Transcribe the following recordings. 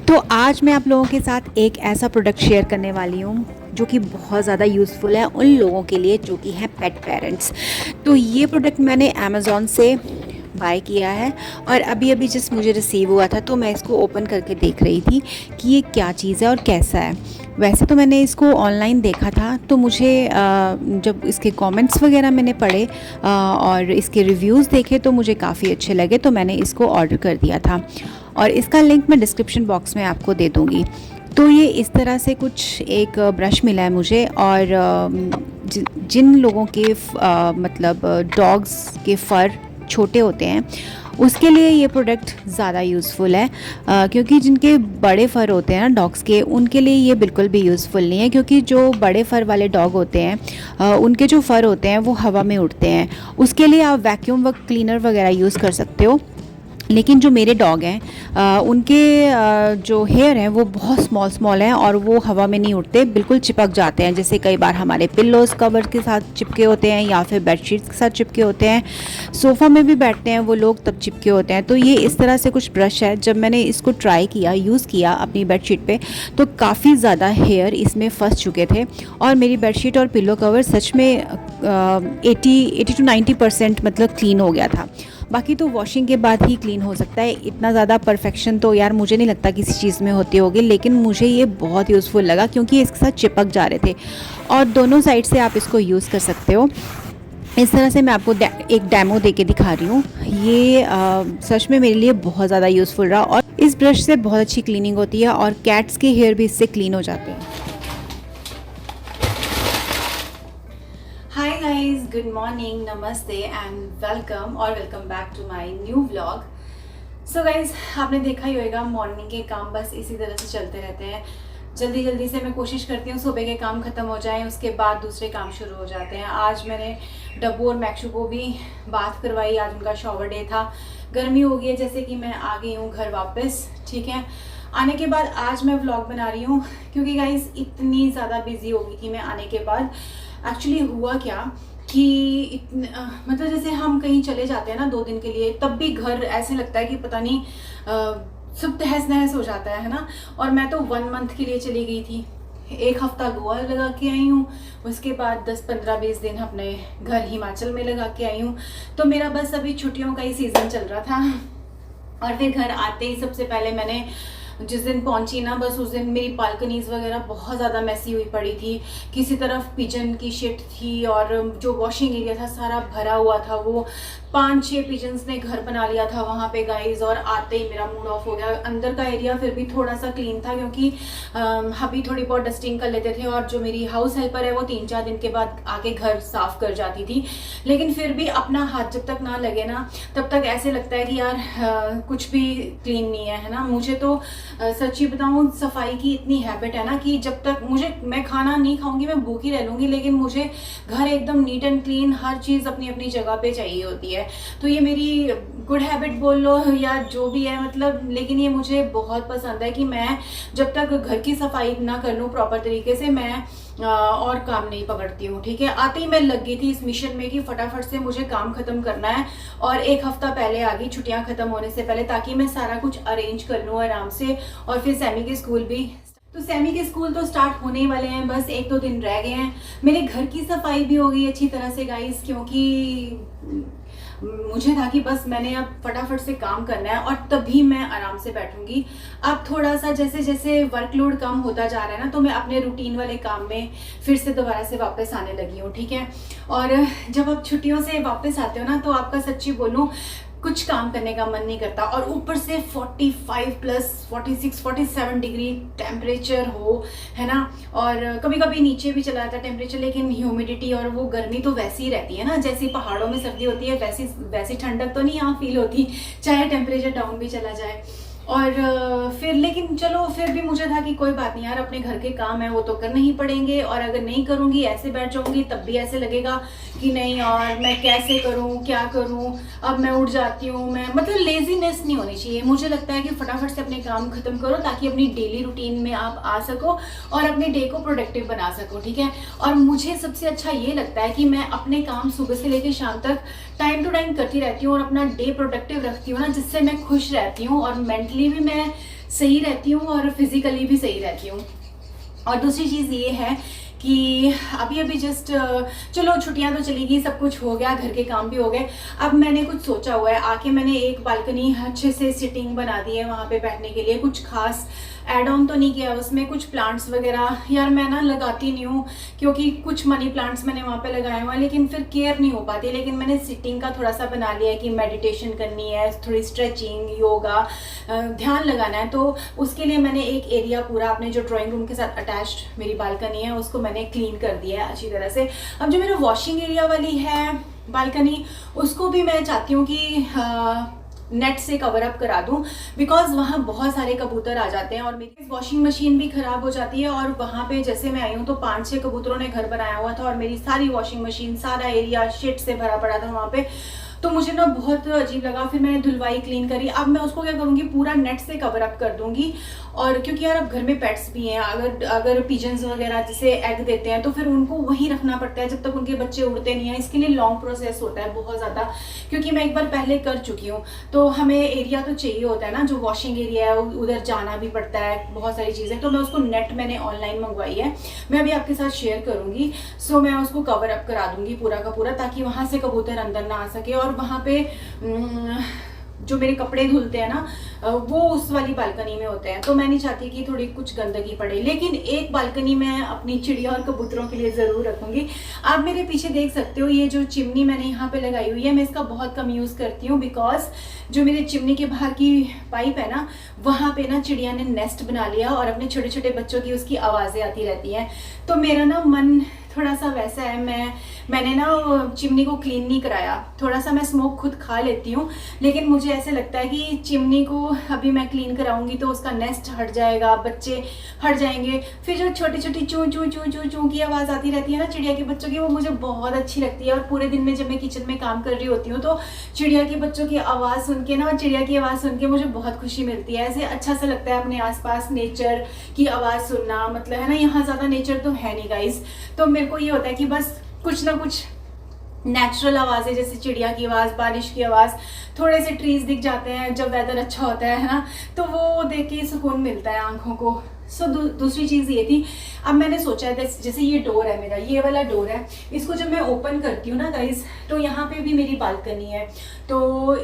तो आज मैं आप लोगों के साथ एक ऐसा प्रोडक्ट शेयर करने वाली हूँ जो कि बहुत ज़्यादा यूज़फुल है उन लोगों के लिए जो कि हैं पेट पेरेंट्स। तो ये प्रोडक्ट मैंने अमेज़ॉन से बाय किया है और अभी अभी जस्ट मुझे रिसीव हुआ था, तो मैं इसको ओपन करके देख रही थी कि ये क्या चीज़ है और कैसा है। वैसे तो मैंने इसको ऑनलाइन देखा था, तो मुझे जब इसके कमेंट्स वगैरह मैंने पढ़े और इसके रिव्यूज़ देखे तो मुझे काफ़ी अच्छे लगे, तो मैंने इसको ऑर्डर कर दिया था और इसका लिंक मैं डिस्क्रिप्शन बॉक्स में आपको दे दूँगी। तो ये इस तरह से कुछ एक ब्रश मिला है मुझे, और जिन लोगों के मतलब डॉग्स के फ़र छोटे होते हैं उसके लिए ये प्रोडक्ट ज़्यादा यूज़फुल है, क्योंकि जिनके बड़े फ़र होते हैं ना डॉग्स के, उनके लिए ये बिल्कुल भी यूज़फुल नहीं है, क्योंकि जो बड़े फ़र वाले डॉग होते हैं उनके जो फ़र होते हैं वो हवा में उड़ते हैं। उसके लिए आप वैक्यूम व क्लीनर वगैरह यूज़ कर सकते हो, लेकिन जो मेरे डॉग हैं उनके जो हेयर हैं वो बहुत स्मॉल हैं और वो हवा में नहीं उड़ते, बिल्कुल चिपक जाते हैं। जैसे कई बार हमारे पिल्लोज़ कवर के साथ चिपके होते हैं या फिर बेडशीट्स के साथ चिपके होते हैं, सोफ़ा में भी बैठते हैं वो लोग तब चिपके होते हैं। तो ये इस तरह से कुछ ब्रश है। जब मैंने इसको ट्राई किया, यूज़ किया अपनी बेडशीट पे, तो काफ़ी ज़्यादा हेयर इसमें फंस चुके थे और मेरी बेडशीट और पिल्लो कवर सच में 80 to 90% मतलब क्लीन हो गया था। बाकी तो वॉशिंग के बाद ही क्लीन हो सकता है। इतना ज़्यादा परफेक्शन तो यार मुझे नहीं लगता किसी चीज़ में होती होगी, लेकिन मुझे ये बहुत यूज़फुल लगा क्योंकि इसके साथ चिपक जा रहे थे और दोनों साइड से आप इसको यूज़ कर सकते हो। इस तरह से मैं आपको एक डेमो दे के दिखा रही हूँ। ये सच में मेरे लिए बहुत ज़्यादा यूज़फुल रहा और इस ब्रश से बहुत अच्छी क्लीनिंग होती है और कैट्स के हेयर भी इससे क्लीन हो जाते हैं। हाय गाइस, गुड मॉर्निंग, नमस्ते and welcome back to my new vlog. So guys, आपने देखा ही होगा मॉर्निंग के काम बस इसी तरह से चलते रहते हैं। जल्दी जल्दी से मैं कोशिश करती हूँ सुबह के काम ख़त्म हो जाएं, उसके बाद दूसरे काम शुरू हो जाते हैं। आज मैंने डब्बू और मैक्शू को भी बात करवाई, आज उनका शॉवर डे था। गर्मी हो गई है, जैसे कि मैं आ गई हूँ घर वापस। ठीक है, आने के बाद आज मैं व्लॉग बना रही हूँ क्योंकि गाइस इतनी ज़्यादा बिजी हो गई थी मैं आने के बाद। एक्चुअली हुआ क्या कि मतलब जैसे हम कहीं चले जाते हैं ना 2 दिन के लिए, तब भी घर ऐसे लगता है कि पता नहीं सब तहस नहस हो जाता है ना। और मैं तो 1 मंथ के लिए चली गई थी, 1 हफ्ता गोवा लगा के आई हूँ, उसके बाद 10-15-20 दिन अपने घर हिमाचल में लगा के आई हूँ। तो मेरा बस अभी छुट्टियों का ही सीज़न चल रहा था और फिर घर आते ही सबसे पहले मैंने जिस दिन पहुंची ना, बस उस दिन मेरी बालकनीज़ वगैरह बहुत ज़्यादा मैसी हुई पड़ी थी। किसी तरफ पिजन की शिट थी और जो वॉशिंग एरिया था सारा भरा हुआ था। वो 5-6 पिजन्स ने घर बना लिया था वहाँ पे गाइज, और आते ही मेरा मूड ऑफ हो गया। अंदर का एरिया फिर भी थोड़ा सा क्लीन था क्योंकि अभी थोड़ी बहुत डस्टिंग कर लेते थे और जो मेरी हाउस हेल्पर है वो 3-4 दिन के बाद आके घर साफ़ कर जाती थी। लेकिन फिर भी अपना हाथ जब तक ना लगे ना तब तक ऐसे लगता है कि यार कुछ भी क्लीन नहीं है ना। मुझे तो सच्ची बताऊँ, सफाई की इतनी हैबिट है ना कि जब तक मैं खाना नहीं खाऊंगी, मैं भूखी रह लूँगी, लेकिन मुझे घर एकदम नीट एंड क्लीन, हर चीज़ अपनी अपनी जगह पे चाहिए होती है। तो ये मेरी गुड हैबिट बोल लो या जो भी है, मतलब, लेकिन ये मुझे बहुत पसंद है कि मैं जब तक घर की सफाई ना कर लूँ प्रॉपर तरीके से, मैं और काम नहीं पकड़ती हूँ। ठीक है, आते ही मैं लग गई थी इस मिशन में कि फटाफट से मुझे काम खत्म करना है और 1 हफ्ता पहले आ गई छुट्टियां खत्म होने से पहले, ताकि मैं सारा कुछ अरेंज कर लूँ आराम से। और फिर सैमी के स्कूल भी, तो सैमी के स्कूल तो स्टार्ट होने ही वाले हैं, बस 1-2 दिन रह गए हैं। मेरे घर की सफाई भी हो गई अच्छी तरह से गाइस, क्योंकि मुझे था कि बस मैंने अब फटाफट से काम करना है और तभी मैं आराम से बैठूंगी। अब थोड़ा सा जैसे जैसे वर्कलोड कम होता जा रहा है ना, तो मैं अपने रूटीन वाले काम में फिर से दोबारा से वापस आने लगी हूँ। ठीक है, और जब आप छुट्टियों से वापस आते हो ना, तो आपका सच्ची बोलूँ कुछ काम करने का मन नहीं करता, और ऊपर से 45+46-47 डिग्री टेम्परेचर हो, है ना। और कभी कभी नीचे भी चला जाता है टेम्परेचर, लेकिन ह्यूमिडिटी और वो गर्मी तो वैसी ही रहती है ना, जैसी पहाड़ों में सर्दी होती है वैसी ठंडक तो नहीं यहाँ फील होती, चाहे टेम्परेचर डाउन भी चला जाए। और फिर लेकिन चलो, फिर भी मुझे था कि कोई बात नहीं यार, अपने घर के काम है वो तो करने ही पड़ेंगे, और अगर नहीं करूँगी, ऐसे बैठ जाऊँगी, तब भी ऐसे लगेगा कि नहीं यार मैं कैसे करूँ, क्या करूँ, अब मैं उठ जाती हूँ। मैं मतलब लेजीनेस नहीं होनी चाहिए। मुझे लगता है कि फटाफट से अपने काम खत्म करो ताकि अपनी डेली रूटीन में आप आ सको और अपने डे को प्रोडक्टिव बना सको। ठीक है, और मुझे सबसे अच्छा ये लगता है कि मैं अपने काम सुबह से लेकर शाम तक टाइम टू टाइम करती रहती हूँ और अपना डे प्रोडक्टिव रखती हूँ ना, जिससे मैं खुश रहती हूँ और मेंटली भी मैं सही रहती हूँ और फिजिकली भी सही रहती हूँ। और दूसरी चीज़ ये है कि अभी अभी जस्ट चलो छुट्टियां तो चली गई, सब कुछ हो गया, घर के काम भी हो गए। अब मैंने कुछ सोचा हुआ है, आके मैंने एक बालकनी अच्छे से सिटिंग बना दी है वहाँ पे बैठने के लिए। कुछ खास एड ऑन तो नहीं किया उसमें, कुछ प्लांट्स वगैरह यार मैं ना लगाती नहीं हूँ, क्योंकि कुछ मनी प्लांट्स मैंने वहाँ पे लगाए हुए हैं लेकिन फिर केयर नहीं हो पाती। लेकिन मैंने सिटिंग का थोड़ा सा बना लिया है कि मेडिटेशन करनी है, थोड़ी स्ट्रेचिंग, योगा, ध्यान लगाना है, तो उसके लिए मैंने एक एरिया पूरा अपने जो ड्राइंग रूम के साथ अटैच्ड मेरी बालकनी है उसको मैंने क्लीन कर दिया है अच्छी तरह से। अब जो मेरा वॉशिंग एरिया वाली है बालकनी, उसको भी मैं चाहती हूँ कि नेट से कवर अप करा दूं, बिकॉज वहाँ बहुत सारे कबूतर आ जाते हैं और मेरी वॉशिंग मशीन भी खराब हो जाती है। और वहाँ पे जैसे मैं आई हूँ तो 5-6 कबूतरों ने घर बनाया हुआ था और मेरी सारी वॉशिंग मशीन, सारा एरिया शिट से भरा पड़ा था वहाँ पे। तो मुझे ना बहुत अजीब लगा, फिर मैंने धुलवाई, क्लीन करी। अब मैं उसको क्या करूँगी, पूरा नेट से कवर अप कर दूंगी। और क्योंकि यार अब घर में पेट्स भी हैं, अगर पिजन्स वगैरह जैसे एग देते हैं तो फिर उनको वहीं रखना पड़ता है जब तक उनके बच्चे उड़ते नहीं हैं। इसके लिए लॉन्ग प्रोसेस होता है बहुत ज़्यादा, क्योंकि मैं एक बार पहले कर चुकी हूँ। तो हमें एरिया तो चाहिए होता है ना, जो वॉशिंग एरिया है उधर जाना भी पड़ता है, बहुत सारी चीज़ें। तो मैं उसको नेट मैंने ऑनलाइन मंगवाई है, मैं अभी आपके साथ शेयर करूँगी। सो मैं उसको कवर अप करा दूंगी पूरा का पूरा, ताकि वहाँ से कबूतर अंदर ना आ सके। और वहाँ पे जो मेरे कपड़े धुलते हैं ना, वो उस वाली बालकनी में होते हैं, तो मैं नहीं चाहती कि थोड़ी कुछ गंदगी पड़े। लेकिन एक बालकनी मैं अपनी चिड़िया और कबूतरों के लिए ज़रूर रखूंगी। आप मेरे पीछे देख सकते हो, ये जो चिमनी मैंने यहाँ पे लगाई हुई है, मैं इसका बहुत कम यूज़ करती हूँ, बिकॉज जो मेरे चिमनी के बाहर की पाइप है ना, वहाँ पे ना चिड़िया ने नेस्ट बना लिया और अपने छोटे छोटे बच्चों की उसकी आवाज़ें आती रहती हैं। तो मेरा ना मन थोड़ा सा वैसा है, मैंने ना चिमनी को क्लीन नहीं कराया। थोड़ा सा मैं स्मोक खुद खा लेती हूँ, लेकिन मुझे ऐसे लगता है कि चिमनी को अभी मैं क्लीन कराऊंगी तो उसका नेस्ट हट जाएगा, बच्चे हट जाएंगे। फिर जो छोटी छोटी चू चू चू चू चू की आवाज़ आती रहती है ना चिड़िया के बच्चों की, वो मुझे बहुत अच्छी लगती है। और पूरे दिन में जब मैं किचन में काम कर रही होती हूँ तो चिड़िया के बच्चों की आवाज़ सुन के ना, चिड़िया की आवाज़ सुन के मुझे बहुत खुशी मिलती है। ऐसे अच्छा सा लगता है अपने आसपास नेचर की आवाज़ सुनना, मतलब है ना, यहाँ ज़्यादा नेचर तो है नहीं गाइस। तो मेरे को ये होता है कि बस कुछ ना कुछ नेचुरल आवाज़ें, जैसे चिड़िया की आवाज़, बारिश की आवाज़, थोड़े से ट्रीज दिख जाते हैं जब वेदर अच्छा होता है ना, तो वो देख के सुकून मिलता है आंखों को। सो दूसरी चीज़ ये थी, अब मैंने सोचा है जैसे ये डोर है मेरा, ये वाला डोर है, इसको जब मैं ओपन करती हूँ ना गाइस, तो यहाँ पे भी मेरी बालकनी है। तो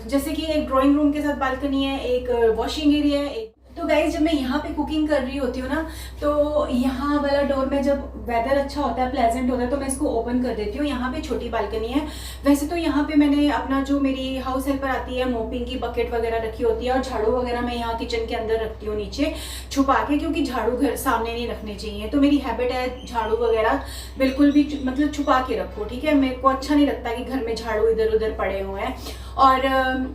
जैसे कि एक ड्राइंग रूम के साथ बालकनी है, एक वॉशिंग एरिया है, एक तो गाइज जब मैं यहाँ पे कुकिंग कर रही होती हूँ ना, तो यहाँ वाला डोर में जब वेदर अच्छा होता है, प्लेजेंट होता है, तो मैं इसको ओपन कर देती हूँ। यहाँ पे छोटी बालकनी है। वैसे तो यहाँ पे मैंने अपना जो मेरी हाउस हेल्पर आती है, मोपिंग की बकेट वगैरह रखी होती है, और झाड़ू वगैरह मैं यहाँ किचन के अंदर रखती हूँ नीचे छुपा के, क्योंकि झाड़ू घर सामने नहीं रखने चाहिए। तो मेरी हैबिट है झाड़ू वगैरह बिल्कुल भी मतलब छुपा के रखो, ठीक है। मेरे को अच्छा नहीं लगता कि घर में झाड़ू इधर उधर पड़े हुए हैं। और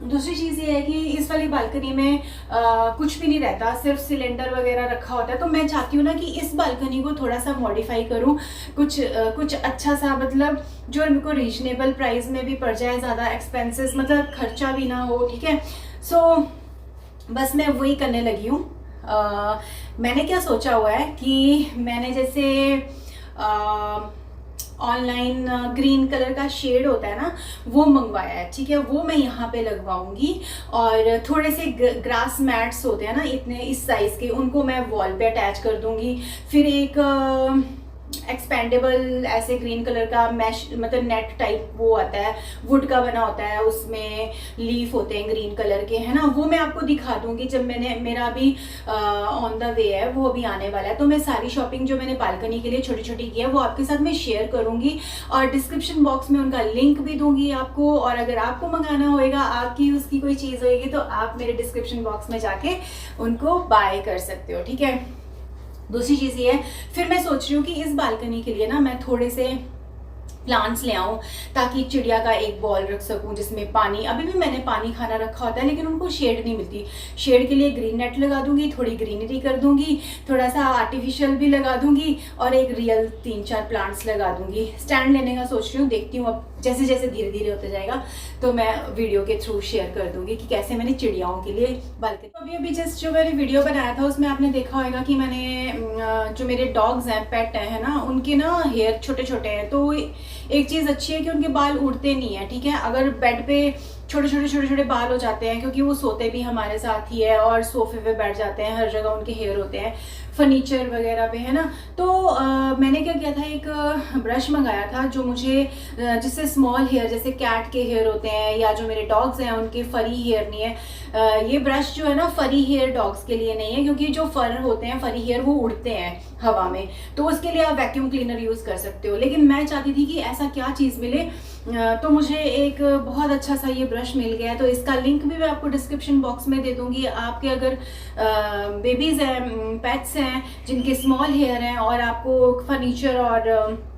दूसरी चीज़ ये है कि इस वाली बालकनी में कुछ भी नहीं रहता, सिर्फ सिलेंडर वगैरह रखा होता है। तो मैं चाहती हूँ ना कि इस बालकनी को थोड़ा सा मॉडिफाई करूँ, कुछ अच्छा सा, मतलब जो इनको रीजनेबल प्राइस में भी पड़ जाए, ज़्यादा एक्सपेंसेस मतलब खर्चा भी ना हो, ठीक है। सो बस मैं वही करने लगी हूँ। मैंने क्या सोचा हुआ है कि मैंने जैसे ऑनलाइन ग्रीन कलर का शेड होता है ना, वो मंगवाया है, ठीक है। वो मैं यहाँ पे लगवाऊंगी। और थोड़े से ग्रास मैट्स होते हैं ना इतने इस साइज़ के, उनको मैं वॉल पे अटैच कर दूंगी। फिर एक एक्सपेंडेबल ऐसे ग्रीन कलर का मैश, मतलब नेट टाइप वो आता है, वुड का बना होता है, उसमें लीफ होते हैं ग्रीन कलर के, है ना। वो मैं आपको दिखा दूंगी जब मेरा अभी ऑन द वे है, वो अभी आने वाला है। तो मैं सारी शॉपिंग जो मैंने बालकनी के लिए छोटी छोटी की है, वो आपके साथ मैं शेयर करूंगी, और डिस्क्रिप्शन बॉक्स में उनका लिंक भी दूंगी आपको। और अगर आपको मंगाना होएगा, आपकी उसकी कोई चीज़ होएगी, तो आप मेरे डिस्क्रिप्शन बॉक्स में जाके उनको बाय कर सकते हो, ठीक है। दूसरी चीज़ ये है, फिर मैं सोच रही हूँ कि इस बालकनी के लिए ना मैं थोड़े से प्लांट्स ले आऊँ, ताकि चिड़िया का एक बॉल रख सकूँ जिसमें पानी, अभी भी मैंने पानी खाना रखा होता है, लेकिन उनको शेड नहीं मिलती। शेड के लिए ग्रीन नेट लगा दूंगी, थोड़ी ग्रीनरी कर दूंगी, थोड़ा सा आर्टिफिशियल भी लगा दूंगी, और एक रियल 3-4 प्लांट्स लगा दूंगी। स्टैंड लेने का सोच रही हूँ, देखती हूँ अब जैसे जैसे धीरे धीरे होता जाएगा तो मैं वीडियो के थ्रू शेयर कर दूंगी कि कैसे मैंने चिड़ियाओं के लिए बालकनी। तो अभी जस्ट जो मैंने वीडियो बनाया था उसमें आपने देखा होगा कि मैंने जो मेरे डॉग्स हैं, पेट है ना, उनके ना हेयर छोटे छोटे हैं। तो एक चीज़ अच्छी है कि उनके बाल उड़ते नहीं है, ठीक है। अगर बेड पे छोटे छोटे छोटे छोटे बाल हो जाते हैं, क्योंकि वो सोते भी हमारे साथ ही है और सोफे पे बैठ जाते हैं, हर जगह उनके हेयर होते हैं, फर्नीचर वगैरह पे, है ना। तो मैंने क्या किया था, एक ब्रश मंगाया था जो मुझे जिससे स्मॉल हेयर जैसे कैट के हेयर होते हैं या जो मेरे डॉग्स हैं उनके फरी हेयर नहीं है। ये ब्रश जो है ना फरी हेयर डॉग्स के लिए नहीं है, क्योंकि जो फर होते हैं फरी हेयर वो उड़ते हैं हवा में, तो उसके लिए आप वैक्यूम क्लीनर यूज़ कर सकते हो। लेकिन मैं चाहती थी कि ऐसा क्या चीज़ मिले, तो मुझे एक बहुत अच्छा सा ये ब्रश मिल गया है। तो इसका लिंक भी मैं आपको डिस्क्रिप्शन बॉक्स में दे दूंगी। आपके अगर बेबीज़ हैं, पेट्स हैं जिनके स्मॉल हेयर हैं और आपको फर्नीचर और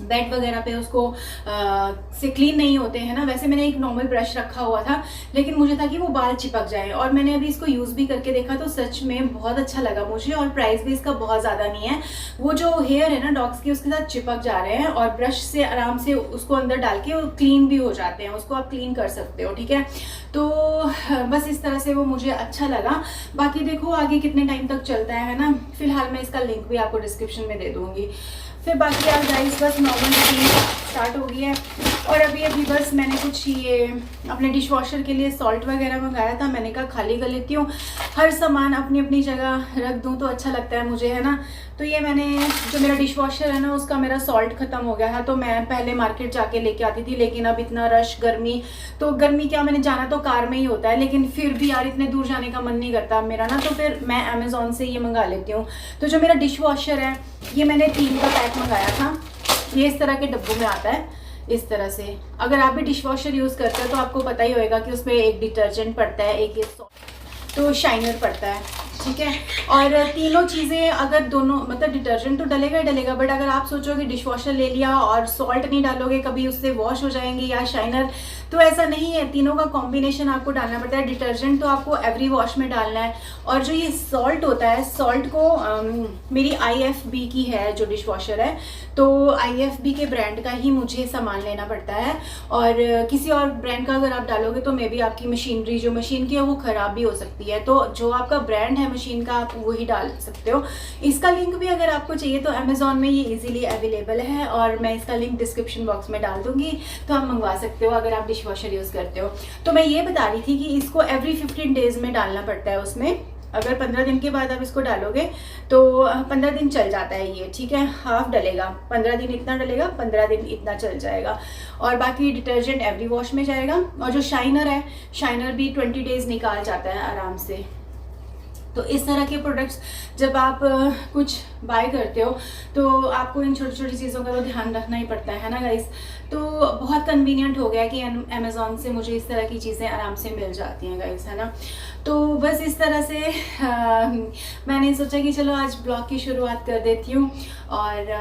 बेड वगैरह पे उसको से क्लीन नहीं होते हैं ना, वैसे मैंने एक नॉर्मल ब्रश रखा हुआ था, लेकिन मुझे था कि वो बाल चिपक जाए, और मैंने अभी इसको यूज़ भी करके देखा तो सच में बहुत अच्छा लगा मुझे, और प्राइस भी इसका बहुत ज़्यादा नहीं है। वो जो हेयर है ना डॉग्स की उसके साथ चिपक जा रहे हैं, और ब्रश से आराम से उसको अंदर डाल के वो क्लीन भी हो जाते हैं, उसको आप क्लीन कर सकते हो, ठीक है। तो बस इस तरह से वो मुझे अच्छा लगा। बाकी देखो आगे कितने टाइम तक चलता है ना, फिलहाल मैं इसका लिंक भी आपको डिस्क्रिप्शन में दे दूँगी। फिर बाकी यार गाइस बस नॉर्मल रूटीन स्टार्ट हो गई है, और अभी बस मैंने कुछ ये अपने डिश वॉशर के लिए सॉल्ट वगैरह मंगाया था। मैंने कहा खाली कर लेती हूँ, हर सामान अपनी अपनी जगह रख दूँ तो अच्छा लगता है मुझे, है ना। तो ये मैंने जो मेरा डिश वॉशर है ना उसका मेरा सॉल्ट ख़त्म हो गया था, तो मैं पहले मार्केट जाके लेके आती थी, लेकिन अब इतना रश, गर्मी, तो गर्मी क्या, मैंने जाना तो कार में ही होता है, लेकिन फिर भी यार इतने दूर जाने का मन नहीं करता मेरा ना, तो फिर मैं अमेज़ॉन से ये मंगा लेती हूँ। तो जो मेरा डिश वॉशर है ये मैंने 3 का पैक मंगाया था, ये इस तरह के डब्बों में आता है इस तरह से। अगर आप भी डिश वॉशर यूज़ करते हो तो आपको पता ही होएगा कि उसमें एक डिटर्जेंट पड़ता है, एक ये तो शाइनर पड़ता है, ठीक है। और तीनों चीज़ें अगर दोनों मतलब डिटर्जेंट तो डलेगा ही डलेगा, बट अगर आप सोचोगे डिश वॉशर ले लिया और सॉल्ट नहीं डालोगे कभी उससे वॉश हो जाएंगे या शाइनर, तो ऐसा नहीं है। तीनों का कॉम्बिनेशन आपको डालना पड़ता है। डिटर्जेंट तो आपको एवरी वॉश में डालना है, और जो ये सॉल्ट होता है, सॉल्ट को मेरी IFB की है जो डिश वॉशर है, तो IFB के ब्रांड का ही मुझे सामान लेना पड़ता है, और किसी और ब्रांड का अगर आप डालोगे तो मे बी आपकी मशीनरी जो मशीन की है वो ख़राब भी हो सकती है। तो जो आपका ब्रांड है मशीन का आप वही डाल सकते हो। इसका लिंक भी अगर आपको चाहिए तो अमेज़ॉन में ये इजीली अवेलेबल है, और मैं इसका लिंक डिस्क्रिप्शन बॉक्स में डाल दूंगी, तो आप मंगवा सकते हो अगर आप डिश वॉशर यूज़ करते हो। तो मैं ये बता रही थी कि इसको एवरी 15 डेज़ में डालना पड़ता है उसमें। अगर 15 दिन के बाद आप इसको डालोगे तो 15 दिन चल जाता है ये, ठीक है। हाफ डलेगा, 15 दिन इतना डलेगा, 15 दिन इतना चल जाएगा, और बाकी डिटर्जेंट एवरी वॉश में जाएगा। और जो शाइनर है, शाइनर भी 20 डेज़ निकाल जाता है आराम से। तो इस तरह के प्रोडक्ट्स जब आप कुछ बाय करते हो तो आपको इन छोटी छोटी चीज़ों का तो ध्यान रखना ही पड़ता है ना गाइस। तो बहुत कन्वीनियंट हो गया कि अमेज़ॉन से मुझे इस तरह की चीज़ें आराम से मिल जाती हैं गाइस, है ना। तो बस इस तरह से मैंने सोचा कि चलो आज ब्लॉग की शुरुआत कर देती हूँ। और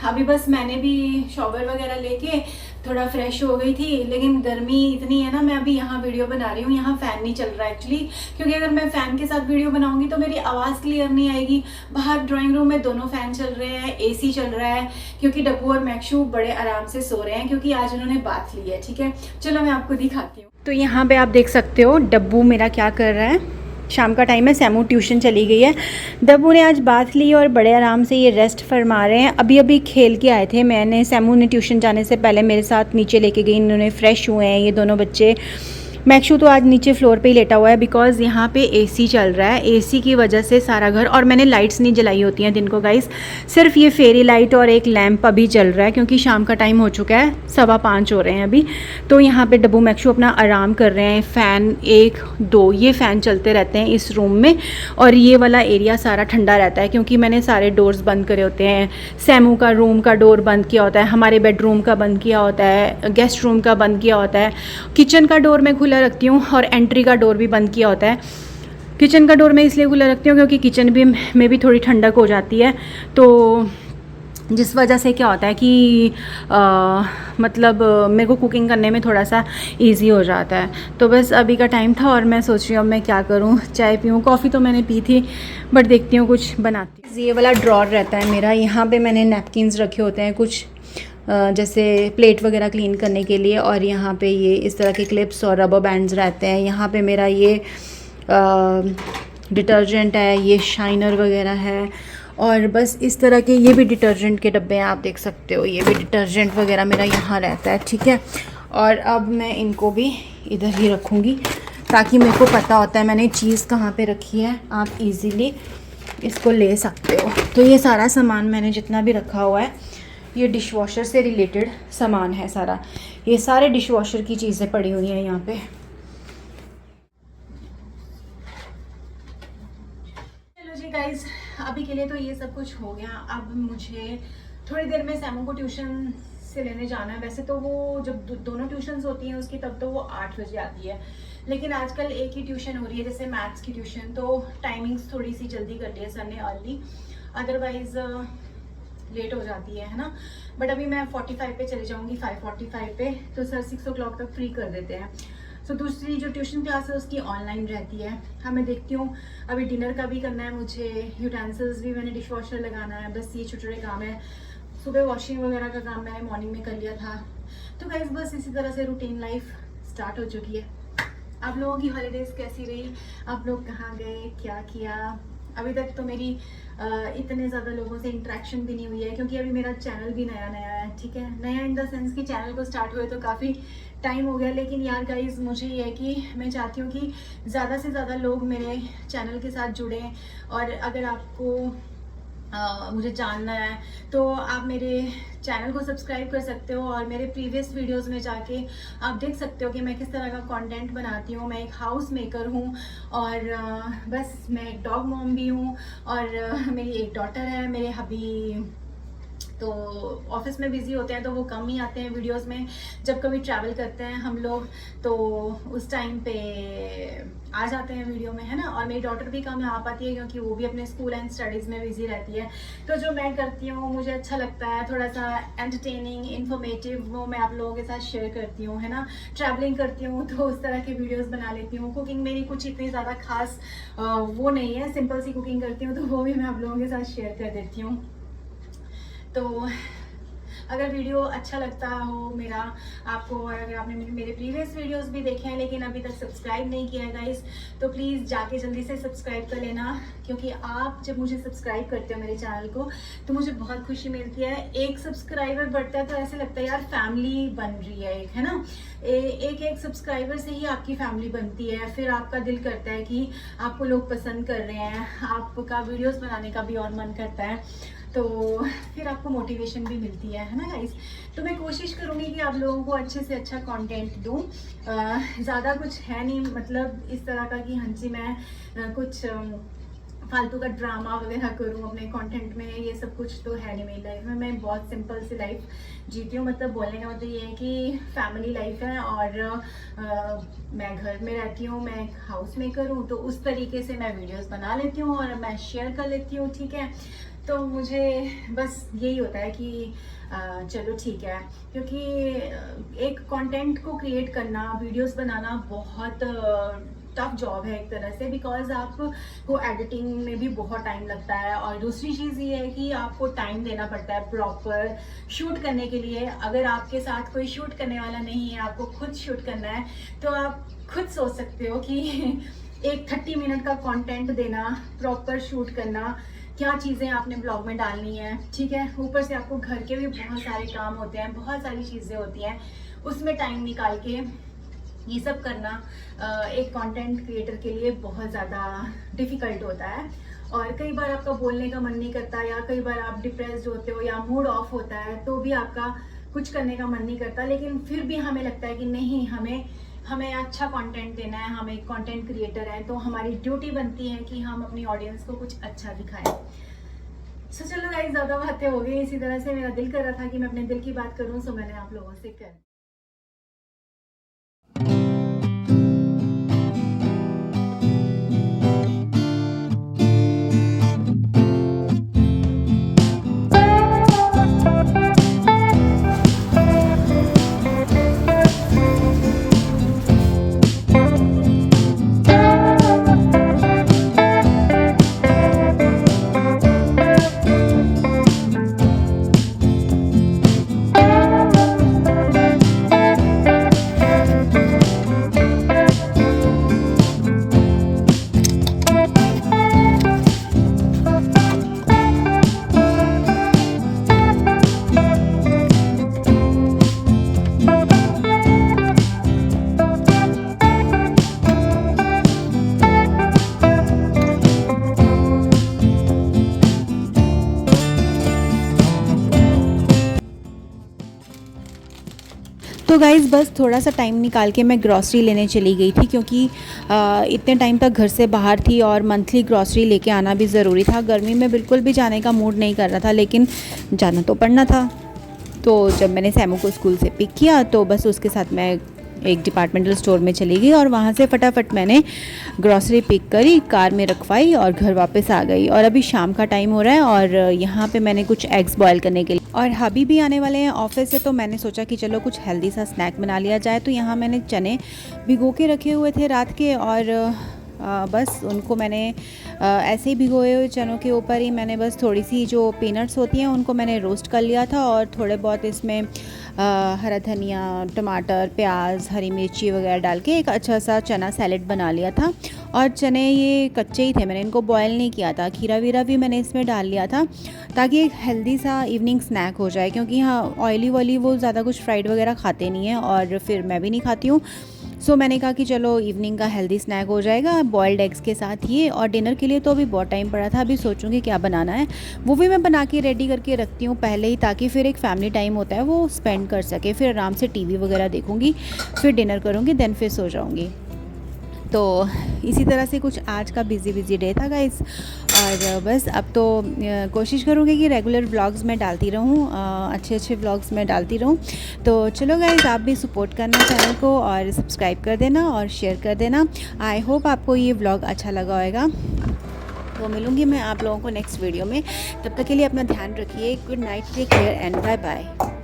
अभी बस मैंने भी शॉवर वगैरह लेके थोड़ा फ्रेश हो गई थी, लेकिन गर्मी इतनी है ना, मैं अभी यहाँ वीडियो बना रही हूँ, यहाँ फ़ैन नहीं चल रहा एक्चुअली, क्योंकि अगर मैं फ़ैन के साथ वीडियो बनाऊँगी तो मेरी आवाज़ क्लियर नहीं आएगी। बाहर ड्राइंग रूम में दोनों फ़ैन चल रहे हैं, AC चल रहा है, क्योंकि डब्बू और मैक्शू बड़े आराम से सो रहे हैं, क्योंकि आज उन्होंने बाथ ली है, ठीक है। चलो मैं आपको दिखाती हूँ। तो यहाँ पे आप देख सकते हो डब्बू मेरा क्या कर रहा है। शाम का टाइम है, सैमू ट्यूशन चली गई है, डब्बू ने आज बाथ ली और बड़े आराम से ये रेस्ट फरमा रहे हैं। अभी अभी खेल के आए थे, मैंने सैमू ने ट्यूशन जाने से पहले मेरे साथ नीचे लेके गई, इन्होंने फ्रेश हुए हैं ये दोनों बच्चे। मैक्शू तो आज नीचे फ्लोर पे ही लेटा हुआ है, बिकॉज़ यहाँ पे AC चल रहा है, AC की वजह से सारा घर, और मैंने लाइट्स नहीं जलाई होती हैं दिन को गाइस, सिर्फ ये फेरी लाइट और एक लैंप अभी चल रहा है, क्योंकि शाम का टाइम हो चुका है, 5:15 हो रहे हैं अभी। तो यहाँ पे डब्बू मैक्शू अपना आराम कर रहे हैं। फ़ैन 1 2 ये फ़ैन चलते रहते हैं इस रूम में, और ये वाला एरिया सारा ठंडा रहता है, क्योंकि मैंने सारे डोर्स बंद करे होते हैं। सैमू का रूम का डोर बंद किया होता है, हमारे बेडरूम का बंद किया होता है, गेस्ट रूम का बंद किया होता है, किचन का डोर मैं खुला रखती हूँ, और एंट्री का डोर भी बंद किया होता है। किचन का डोर मैं इसलिए खुला रखती हूँ क्योंकि किचन भी में भी थोड़ी ठंडक हो जाती है, तो जिस वजह से क्या होता है कि मतलब मेरे को कुकिंग करने में थोड़ा सा इजी हो जाता है। तो बस अभी का टाइम था और मैं सोच रही हूँ अब मैं क्या करूँ, चाय पीऊँ। कॉफ़ी तो मैंने पी थी, बट देखती हूँ कुछ बनाती हूँ। ये वाला ड्रॉर रहता है मेरा, यहाँ पे मैंने नैपकिन्स रखे होते हैं कुछ जैसे प्लेट वगैरह क्लीन करने के लिए, और यहाँ पे ये इस तरह के क्लिप्स और रबर बैंड्स रहते हैं। यहाँ पे मेरा ये डिटर्जेंट है, ये शाइनर वगैरह है, और बस इस तरह के ये भी डिटर्जेंट के डब्बे हैं, आप देख सकते हो। ये भी डिटर्जेंट वगैरह मेरा यहाँ रहता है, ठीक है। और अब मैं इनको भी इधर ही रखूँगी ताकि मेरे को पता होता है मैंने चीज़ कहाँ पे रखी है, आप इजीली इसको ले सकते हो। तो ये सारा सामान मैंने जितना भी रखा हुआ है ये डिशवॉशर से रिलेटेड सामान है सारा, ये सारे डिशवॉशर की चीज़ें पड़ी हुई हैं यहाँ पे। चलो जी गाइज, अभी के लिए तो ये सब कुछ हो गया। अब मुझे थोड़ी देर में सैमू को ट्यूशन से लेने जाना है। वैसे तो वो जब दोनों ट्यूशन्स होती हैं उसकी तब तो वो 8 बजे आती है, लेकिन आजकल एक ही ट्यूशन हो रही है जैसे मैथ्स की ट्यूशन, तो टाइमिंग्स थोड़ी सी जल्दी कर दी है सर ने अर्ली, अदरवाइज़ लेट हो जाती है ना। बट अभी मैं 45 पे चले जाऊँगी, 5:45 पे, तो सर 6 o'clock तक फ्री कर देते हैं। सो दूसरी जो ट्यूशन क्लास है उसकी ऑनलाइन रहती है। हाँ मैं देखती हूँ, अभी डिनर का भी करना है मुझे, यूटेंसिल्स भी मैंने डिश वॉशर लगाना है, बस ये छोटे छोटे काम है। सुबह वॉशिंग वगैरह का काम मैंने मॉर्निंग में कर लिया था। तो गाइस बस इसी तरह से रूटीन लाइफ स्टार्ट हो चुकी है। आप लोगों की हॉलीडेज़ कैसी रही, आप लोग कहाँ गए, क्या किया? अभी तक तो मेरी इतने ज़्यादा लोगों से इंटरेक्शन भी नहीं हुई है, क्योंकि अभी मेरा चैनल भी नया नया है, ठीक है। नया इन द सेंस कि चैनल को स्टार्ट हुए तो काफ़ी टाइम हो गया, लेकिन यार गाइज मुझे ये है कि मैं चाहती हूँ कि ज़्यादा से ज़्यादा लोग मेरे चैनल के साथ जुड़ें। और अगर आपको मुझे जानना है तो आप मेरे चैनल को सब्सक्राइब कर सकते हो, और मेरे प्रीवियस वीडियोस में जाके आप देख सकते हो कि मैं किस तरह का कंटेंट बनाती हूँ। मैं एक हाउस मेकर हूँ, और बस मैं एक डॉग मॉम भी हूँ, और मेरी एक डॉटर है। मेरे हबी तो ऑफिस में बिज़ी होते हैं तो वो कम ही आते हैं वीडियोस में। जब कभी ट्रैवल करते हैं हम लोग तो उस टाइम पे आ जाते हैं वीडियो में, है ना। और मेरी डॉटर भी कम आ पाती है क्योंकि वो भी अपने स्कूल एंड स्टडीज़ में बिज़ी रहती है। तो जो मैं करती हूँ मुझे अच्छा लगता है, थोड़ा सा एंटरटेनिंग इन्फॉर्मेटिव, वो मैं आप लोगों के साथ शेयर करती हूँ, है ना। ट्रैवलिंग करती हूँ तो उस तरह के वीडियोज़ बना लेती हूँ। कुकिंग मेरी कुछ इतनी ज़्यादा खास वो नहीं है, सिंपल सी कुकिंग करती हूँ, तो वो भी मैं आप लोगों के साथ शेयर कर देती हूँ। तो अगर वीडियो अच्छा लगता हो मेरा आपको, और अगर आपने मेरे प्रीवियस वीडियोस भी देखे हैं लेकिन अभी तक सब्सक्राइब नहीं किया है गाइस, तो प्लीज़ जाके जल्दी से सब्सक्राइब कर लेना। क्योंकि आप जब मुझे सब्सक्राइब करते हो मेरे चैनल को तो मुझे बहुत खुशी मिलती है। एक सब्सक्राइबर बढ़ता है तो ऐसे लगता है यार फैमिली बन रही है एक, है ना। एक सब्सक्राइबर से ही आपकी फैमिली बनती है। फिर आपका दिल करता है कि आपको लोग पसंद कर रहे हैं, आपका वीडियोज़ बनाने का भी और मन करता है, तो फिर आपको मोटिवेशन भी मिलती है ना गाइस। तो मैं कोशिश करूँगी कि आप लोगों को अच्छे से अच्छा कंटेंट दूँ। ज़्यादा कुछ है नहीं, मतलब इस तरह का कि हाँ जी मैं कुछ फालतू का ड्रामा वगैरह करूँ अपने कंटेंट में, ये सब कुछ तो है नहीं मेरी लाइफ में। मैं बहुत सिंपल सी लाइफ जीती हूँ। मतलब बोलने का मतलब ये है कि फैमिली लाइफ है, और मैं घर में रहती हूँ, मैं एक हाउस मेकर हूँ, तो उस तरीके से मैं वीडियोस बना लेती हूँ और मैं शेयर कर लेती हूँ, ठीक है। तो मुझे बस यही होता है कि चलो ठीक है, क्योंकि एक कंटेंट को क्रिएट करना, वीडियोस बनाना बहुत टफ जॉब है एक तरह से, बिकॉज आपको एडिटिंग में भी बहुत टाइम लगता है। और दूसरी चीज़ ये है कि आपको टाइम देना पड़ता है प्रॉपर शूट करने के लिए। अगर आपके साथ कोई शूट करने वाला नहीं है, आपको खुद शूट करना है, तो आप खुद सोच सकते हो कि एक 30 मिनट का कंटेंट देना, प्रॉपर शूट करना, क्या चीज़ें आपने ब्लॉग में डालनी है, ठीक है। ऊपर से आपको घर के भी बहुत सारे काम होते हैं, बहुत सारी चीज़ें होती हैं, उसमें टाइम निकाल के ये सब करना एक कंटेंट क्रिएटर के लिए बहुत ज़्यादा डिफ़िकल्ट होता है। और कई बार आपका बोलने का मन नहीं करता, या कई बार आप डिप्रेस्ड होते हो या मूड ऑफ होता है, तो भी आपका कुछ करने का मन नहीं करता। लेकिन फिर भी हमें लगता है कि नहीं, हमें अच्छा कंटेंट देना है, हम एक कंटेंट क्रिएटर हैं, तो हमारी ड्यूटी बनती है कि हम अपनी ऑडियंस को कुछ अच्छा दिखाएं। सो चलो गाइस, ज़्यादा बातें हो गई। इसी तरह से मेरा दिल कर रहा था कि मैं अपने दिल की बात करूं, सो मैंने आप लोगों से कर सो गाइज़ बस थोड़ा सा टाइम निकाल के मैं ग्रॉसरी लेने चली गई थी, क्योंकि इतने टाइम तक घर से बाहर थी और मंथली ग्रॉसरी लेके आना भी ज़रूरी था। गर्मी में बिल्कुल भी जाने का मूड नहीं कर रहा था, लेकिन जाना तो पड़ना था। तो जब मैंने सैमू को स्कूल से पिक किया तो बस उसके साथ मैं एक डिपार्टमेंटल स्टोर में चली गई और वहाँ से फटाफट मैंने ग्रॉसरी पिक करी, कार में रखवाई और घर वापस आ गई। और अभी शाम का टाइम हो रहा है और यहाँ पे मैंने कुछ एग्स बॉयल करने के लिए, और हबी भी आने वाले हैं ऑफिस से, तो मैंने सोचा कि चलो कुछ हेल्दी सा स्नैक बना लिया जाए। तो यहाँ मैंने चने भिगो के रखे हुए थे रात के, और बस उनको मैंने ऐसे ही भिगोए हुए चनों के ऊपर ही मैंने बस थोड़ी सी जो पीनट्स होती हैं उनको मैंने रोस्ट कर लिया था, और थोड़े बहुत इसमें हरा धनिया, टमाटर, प्याज, हरी मिर्ची वगैरह डाल के एक अच्छा सा चना सैलेड बना लिया था। और चने ये कच्चे ही थे, मैंने इनको बॉयल नहीं किया था। खीरा वीरा भी मैंने इसमें डाल लिया था ताकि एक हेल्दी सा इवनिंग स्नैक हो जाए, क्योंकि हाँ ऑयली वाली वो ज़्यादा कुछ फ्राइड वगैरह खाते नहीं हैं और फिर मैं भी नहीं खाती हूँ। सो मैंने कहा कि चलो इवनिंग का हेल्दी स्नैक हो जाएगा बॉयल्ड एग्स के साथ ये। और डिनर के लिए तो अभी बहुत टाइम पड़ा था, अभी सोचूंगी क्या बनाना है, वो भी मैं बना के रेडी करके रखती हूँ पहले ही, ताकि फिर एक फैमिली टाइम होता है वो स्पेंड कर सके। फिर आराम से टीवी वगैरह देखूँगी, फिर डिनर करूँगी, देन फिर सो जाऊँगी। तो इसी तरह से कुछ आज का बिज़ी डे था गाइस। और बस अब तो कोशिश करूँगी कि रेगुलर व्लॉग्स में डालती रहूँ, अच्छे व्लॉग्स में डालती रहूँ। तो चलो गाइस, आप भी सपोर्ट करना चैनल को और सब्सक्राइब कर देना और शेयर कर देना। आई होप आपको ये व्लॉग अच्छा लगा होगा। तो मिलूँगी मैं आप लोगों को नेक्स्ट वीडियो में, तब तक के लिए अपना ध्यान रखिए। Good night, take care and bye bye.